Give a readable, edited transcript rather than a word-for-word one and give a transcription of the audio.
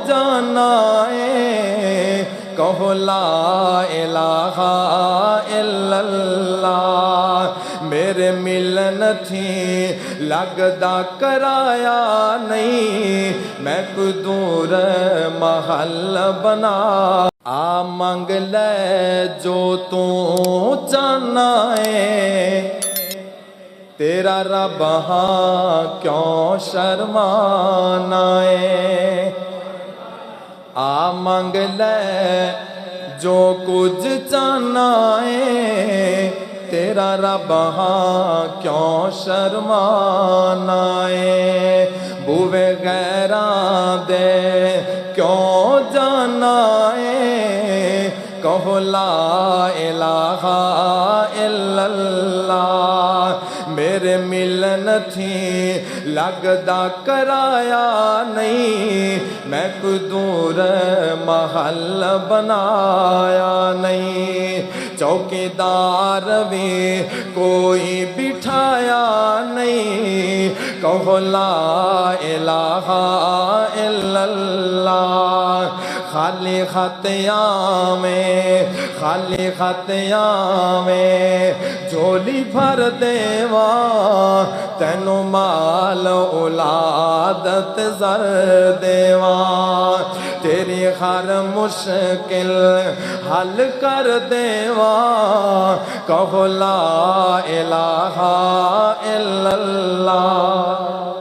جانا ہے کہو لا الہ الا اللہ، میرے ملن تھی لگدا کرایا نہیں، میں کوئی دور محل بنا آ منگ لے جو تو چاہنا ہے، تیرا رب ہاں کیوں شرمانا ہے، آ منگ لے جو کچھ چاہنا ہے، تیرا رب ہاں کیوں شرمانا ہے، بوے غیراں دے کیوں جانا ہے، کہو لا الہ الا اللہ، میرے ملن تھی لگدا کرایا نہیں، میں کوئی دور محل بنایا نہیں، چوکیدار بھی کوئی بٹھایا نہیں، کہو لا الہ الا اللہ، خالی خطیاں میں جھولی بھر دیواں، تینو مال اولادت زر دیواں، تیری ہر مشکل حل کر دیواں، کہو لا الہ الا اللہ۔